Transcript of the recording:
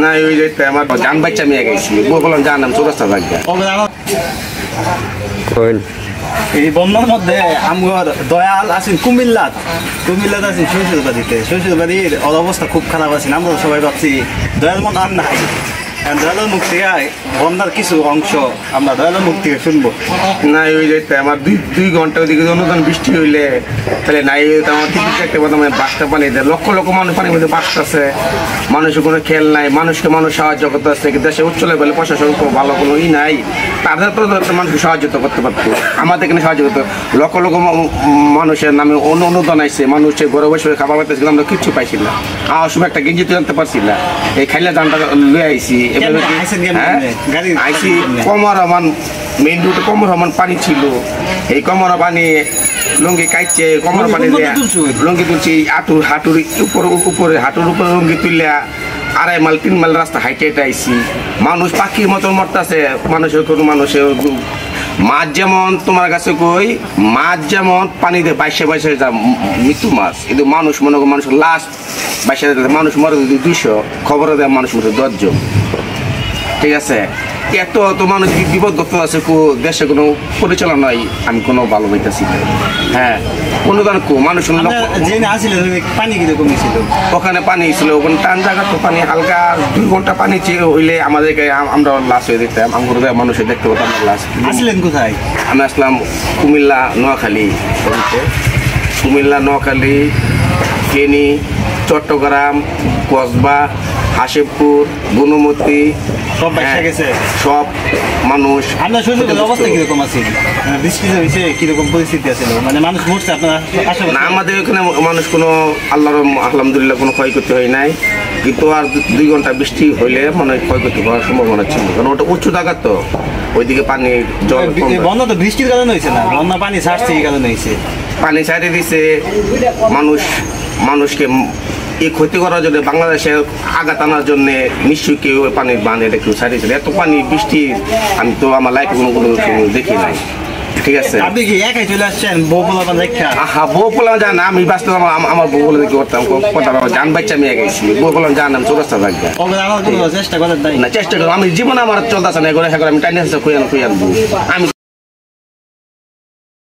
না ওই যে আমার জান বাচ্চা মেয়ে গেছি বললাম জান নাম চৌরাস্তা ভাগ্যা এই বন্যার মধ্যে আমার দয়াল আছেন কুমিল্লাত আছেন শ্বশুরবাড়ির অবস্থা খুব খারাপ আছে। আমরা সবাই ভাবছি দয়াল মন আর নাই, দয়ালের মুখ থেকে বন্যার কিছু অংশ আমরা দয়ালের মুখ থেকে শুনবো। না ওই যে আমার দুই ঘন্টা ওইদিকে অনুদান বৃষ্টি হইলে তাহলে নাই আমার টিকিট কাটতে পারতাম বাসটা পানি দেয় লক্ষ লক্ষ মানুষ পানির মধ্যে বাঁচতেছে, মানুষের কোনো খেল নাই, মানুষকে মানুষ সাহায্য করতেছে। দেশে উচ্চ লেভেলে প্রশাসন ভালো কোনো নাই, তাদের তো মানুষকে সাহায্য করতে পারতো, আমাদের এখানে সাহায্য করতো। লক্ষ লক্ষ মানুষের নামে অনুদান আইসে, মানুষের ঘরে বসে খাবার পাইতেছিলাম, আমরা কিচ্ছু পাইছি না। আমার সময় একটা গেঞ্জি আনতে পারছি না, এই খাইলে দানটা লুয়ে আইসি। আইসি কমর রহমান মেইন রুটে কমর রহমান পানি ছিল, এই কমর পানি লুঙ্গি কাটছে, কমর পানি লুঙ্গি তুলছি হাঁটুর উপরে হাঁটুর উপরে লুঙ্গি তুললে 2.5 মাইল 3 মাইল রাস্তা হাইটে আইসি। মানুষ পাখির মতন মরতেছে, মানুষের কোনো মানুষের মাছ যেমন তোমার কাছে কই মাছ যেমন পানিতে বাইশে যা মৃত্যু মাছ, কিন্তু মানুষ মনে করো মানুষের লাস্ট বাইশে মানুষ মরে 200, খবরে দেয় মানুষ মরে 10 জন। ঠিক আছে, এত তো মানুষ বিপদগ্রস্ত আছে, দেশে কোনো পরিচালনা নাই, আমি কোনো ভালো পাইতেছি না। হ্যাঁ, অনুদান মানুষ পানি কিরকম ছিল ওখানে, পানি ছিল ওখানে টান জায়গা তো পানি হালকা 2 ঘন্টা পানি হইলে আমাদেরকে আমরা লাশ হয়ে দিতাম, আমার মানুষের দেখতে পেতাম লাশ। আসলেন কোথায়? আমি আসলাম কুমিল্লা নোয়াখালী, ফেনী, চট্টগ্রাম, কসবা, হাসিবপুর, গুনুমতি, সব গেছে সব মানুষ। আপনার শ্বশুরের অবস্থা কিরকম আছে? বৃষ্টি হয়েছে কিরকম পরিস্থিতি আছে? মানে মানুষ মরছে আপনার না? আমাদের এখানে মানুষ কোনো আল্লাহর আলহামদুলিল্লাহ কোনো ক্ষয়ক্ষতি হয় নাই, কিন্তু আর 2 ঘন্টা বৃষ্টি হইলে মনে হয় ক্ষয়ক্ষতি হওয়ার সম্ভাবনা ছিল, কারণ ওটা উঁচু জায়গা তো, ওইদিকে পানি জল। বন্যা তো বৃষ্টির কারণে হয়েছে না, বন্যা পানি ছাড়ছে এই কারণে হয়েছে, পানি ছাড়িয়ে দিছে। মানুষকে এই ক্ষতি করার জন্য, বাংলাদেশে আঘাত আনার জন্য নিশ্চয়ই কেউ পানির বান এটা কেউ ছাড়িয়েছিল। এত পানি বৃষ্টি আমি তো আমার লাইফে কোনো দেখি নাই। ঠিক আছে, আপনি কি একাই চলে আসছেন? বউ পোলা যায় না, আমি বাঁচতে আমার বউ বলে দেখি করতাম কথা, জান বাচ্চা মেয়ে গেছি, বউ বললাম জান নাম চৌরাস্তা ভাগ্যা। চেষ্টা করেন না, চেষ্টা করো, আমি জীবনে আমার চলতেছে না, আমি টাইনি খুঁয়ে আনবো আমি।